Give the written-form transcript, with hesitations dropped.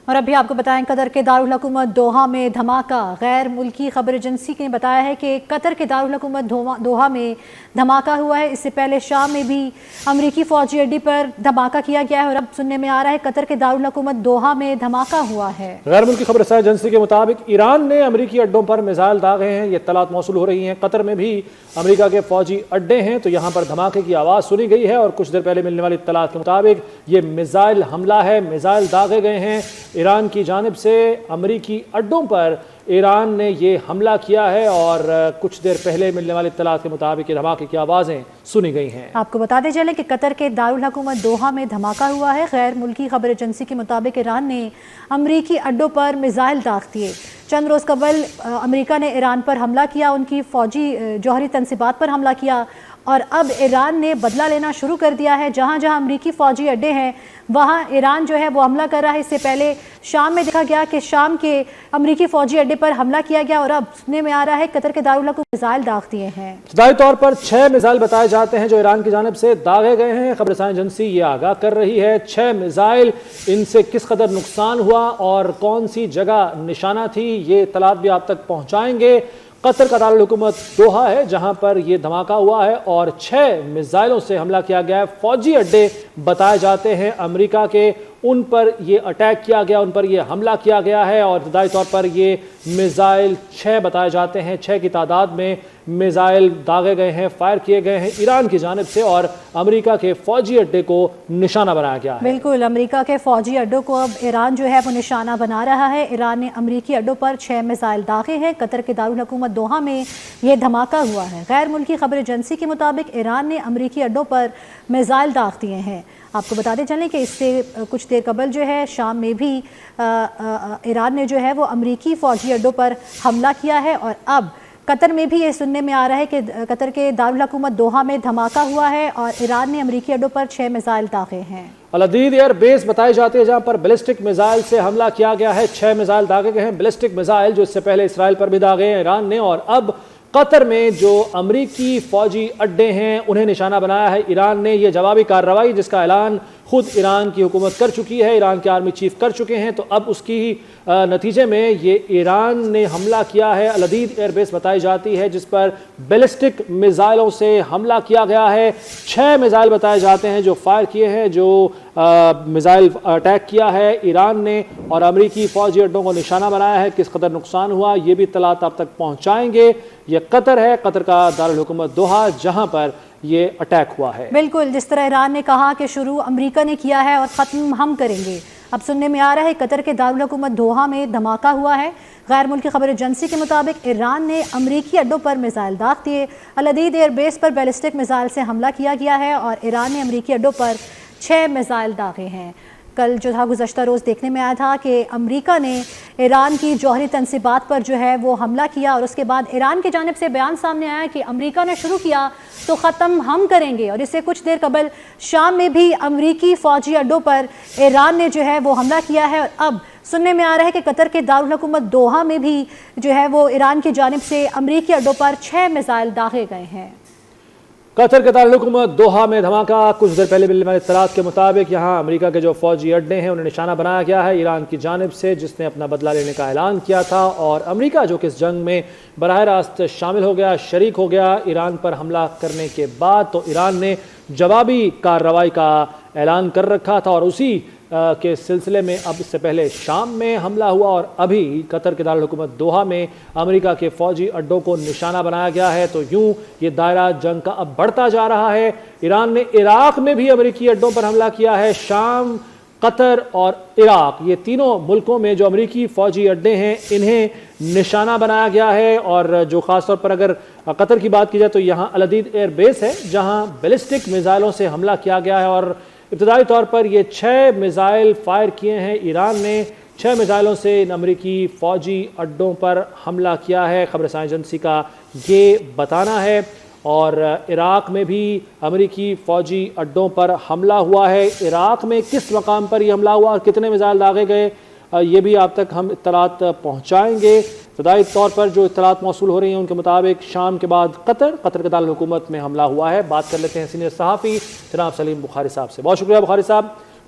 اور ابھی آپ کو بتائیں قطر کے دارالحکومت دوحہ میں دھماکہ۔ غیر ملکی خبر ایجنسی نے بتایا ہے کہ قطر کے دارالحکومت دوحہ میں دھماکہ ہوا ہے۔ اس سے پہلے شام میں بھی امریکی فوجی اڈے پر دھماکہ کیا گیا ہے اور اب سننے میں آ رہا ہے قطر کے دارالحکومت دوحہ میں دھماکہ ہوا ہے۔ غیر ملکی خبر رساں ایجنسی کے مطابق ایران نے امریکی اڈوں پر میزائل داغے ہیں۔ یہ اطلاعات موصول ہو رہی ہیں قطر میں بھی امریکہ کے فوجی اڈے ہیں تو یہاں پر دھماکے کی آواز سنی گئی ہے اور کچھ دیر پہلے ملنے والی اطلاعات کے مطابق یہ میزائل حملہ ہے، میزائل داغے گئے ہیں ایران کی جانب سے امریکی اڈوں پر۔ ایران نے یہ حملہ کیا ہے اور کچھ دیر پہلے ملنے والی اطلاعات کے مطابق یہ دھماکے کی آوازیں سنی گئی ہیں۔ آپ کو بتاتے چلیں کہ قطر کے دارالحکومت دوحہ میں دھماکہ ہوا ہے۔ غیر ملکی خبر ایجنسی کے مطابق ایران نے امریکی اڈوں پر میزائل داغ دیے۔ چند روز قبل امریکہ نے ایران پر حملہ کیا، ان کی فوجی جوہری تنصیبات پر حملہ کیا اور اب ایران نے بدلہ لینا شروع کر دیا ہے۔ جہاں جہاں امریکی فوجی اڈے ہیں وہاں ایران جو ہے وہ حملہ کر رہا ہے۔ اس سے پہلے شام میں دیکھا گیا کہ شام کے امریکی فوجی اڈے پر حملہ کیا گیا اور اب سننے میں آ رہا ہے قطر کے دارالحکومت میزائل داغ دیے ہیں۔ ابتدائی طور پر 6 میزائل بتائے جاتے ہیں جو ایران کی جانب سے داغے گئے ہیں۔ خبر رساں ایجنسی یہ آگاہ کر رہی ہے 6 میزائل، ان سے کس قدر نقصان ہوا اور کون سی جگہ نشانہ تھی یہ اطلاعات بھی آپ تک پہنچائیں گے۔ قطر کا دارالحکومت دوحہ ہے جہاں پر یہ دھماکہ ہوا ہے اور 6 میزائلوں سے حملہ کیا گیا ہے۔ فوجی اڈے بتائے جاتے ہیں امریکہ کے، ان پر یہ اٹیک کیا گیا، ان پر یہ حملہ کیا گیا ہے اور ابتدائی طور پر یہ میزائل 6 بتائے جاتے ہیں۔ 6 کی تعداد میں میزائل داغے گئے ہیں، فائر کیے گئے ہیں ایران کی جانب سے اور امریکہ کے فوجی اڈے کو نشانہ بنایا گیا ہے۔ بالکل، امریکہ کے فوجی اڈوں کو اب ایران جو ہے وہ نشانہ بنا رہا ہے۔ ایران نے امریکی اڈوں پر 6 میزائل داغے ہیں۔ قطر کے دارالحکومت دوحہ میں یہ دھماکہ ہوا ہے۔ غیر ملکی خبر ایجنسی کے مطابق ایران نے امریکی اڈوں پر میزائل داغ دیے ہیں۔ آپ کو بتاتے چلیں کہ اس سے کچھ دیر قبل جو ہے شام میں بھی ایران نے جو ہے وہ امریکی فوجی اڈوں پر حملہ کیا ہے اور اب قطر میں بھی یہ سننے میں آ رہا ہے کہ قطر کے دارالحکومت دوحہ میں دھماکہ ہوا ہے اور ایران نے امریکی اڈوں پر 6 میزائل داغے ہیں۔ العدید ایئر بیس بتائی جاتی ہے جہاں پر بیلسٹک میزائل سے حملہ کیا گیا ہے۔ 6 میزائل داغے گئے ہیں، بیلسٹک میزائل جو اس سے پہلے اسرائیل پر بھی داغے ہیں ایران نے، اور اب قطر میں جو امریکی فوجی اڈے ہیں انہیں نشانہ بنایا ہے ایران نے۔ یہ جوابی کارروائی جس کا اعلان خود ایران کی حکومت کر چکی ہے، ایران کے آرمی چیف کر چکے ہیں، تو اب اس کی نتیجے میں یہ ایران نے حملہ کیا ہے۔ العدید ایئر بیس بتائی جاتی ہے جس پر بیلسٹک میزائلوں سے حملہ کیا گیا ہے۔ 6 میزائل بتائے جاتے ہیں جو فائر کیے ہیں، جو میزائل اٹیک کیا ہے ایران نے اور امریکی فوجی اڈوں کو نشانہ بنایا ہے۔ کس قدر نقصان ہوا یہ بھی اطلاعات آپ تک پہنچائیں گے۔ یہ قطر ہے، قطر کا دارالحکومت دوحہ جہاں پر یہ اٹیک ہوا ہے۔ بالکل، جس طرح ایران نے کہا کہ شروع امریکہ نے کیا ہے اور ختم ہم کریں گے، اب سننے میں آ رہا ہے قطر کے دارالحکومت دوحہ میں دھماکہ ہوا ہے۔ غیر ملکی خبر ایجنسی کے مطابق ایران نے امریکی اڈوں پر میزائل داغ دیے۔ العدید ایئر بیس پر بیلسٹک میزائل سے حملہ کیا گیا ہے اور ایران نے امریکی اڈوں پر 6 میزائل داغے ہیں۔ کل جو تھا گزشتہ روز دیکھنے میں آیا تھا کہ امریکہ نے ایران کی جوہری تنصیبات پر جو ہے وہ حملہ کیا اور اس کے بعد ایران کی جانب سے بیان سامنے آیا کہ امریکہ نے شروع کیا تو ختم ہم کریں گے، اور اس سے کچھ دیر قبل شام میں بھی امریکی فوجی اڈوں پر ایران نے جو ہے وہ حملہ کیا ہے اور اب سننے میں آ رہا ہے کہ قطر کے دارالحکومت دوحہ میں بھی جو ہے وہ ایران کی جانب سے امریکی اڈوں پر 6 میزائل داغے گئے ہیں۔ قطر کے دارالحکومت دوحہ میں دھماکہ، کچھ دیر پہلے ملنے والی اطلاعات کے مطابق یہاں امریکہ کے جو فوجی اڈے ہیں انہیں نشانہ بنایا گیا ہے ایران کی جانب سے، جس نے اپنا بدلہ لینے کا اعلان کیا تھا، اور امریکہ جو کہ اس جنگ میں براہ راست شامل ہو گیا، شریک ہو گیا ایران پر حملہ کرنے کے بعد، تو ایران نے جوابی کارروائی کا اعلان کر رکھا تھا اور اسی کے سلسلے میں اب اس سے پہلے شام میں حملہ ہوا اور ابھی قطر کے دارالحکومت دوحہ میں امریکہ کے فوجی اڈوں کو نشانہ بنایا گیا ہے۔ تو یوں یہ دائرہ جنگ کا اب بڑھتا جا رہا ہے۔ ایران نے عراق میں بھی امریکی اڈوں پر حملہ کیا ہے۔ شام، قطر اور عراق، یہ تینوں ملکوں میں جو امریکی فوجی اڈے ہیں انہیں نشانہ بنایا گیا ہے، اور جو خاص طور پر اگر قطر کی بات کی جائے تو یہاں العدید ایئر بیس ہے جہاں بیلسٹک میزائلوں سے حملہ کیا گیا ہے، اور ابتدائی طور پر یہ 6 میزائل فائر کیے ہیں ایران نے۔ 6 میزائلوں سے ان امریکی فوجی اڈوں پر حملہ کیا ہے، خبر رساں ایجنسی کا یہ بتانا ہے۔ اور عراق میں بھی امریکی فوجی اڈوں پر حملہ ہوا ہے۔ عراق میں کس مقام پر یہ حملہ ہوا اور کتنے میزائل داغے گئے یہ بھی آپ تک ہم اطلاعات پہنچائیں گے۔ ابتدائی طور پر جو اطلاعات موصول ہو رہی ہیں ان کے مطابق شام کے بعد قطر کے دارالحکومت میں حملہ ہوا ہے۔ بات کر لیتے ہیں سینئر صحافی جناب سلیم بخاری صاحب سے۔ بہت شکریہ بخاری صاحب۔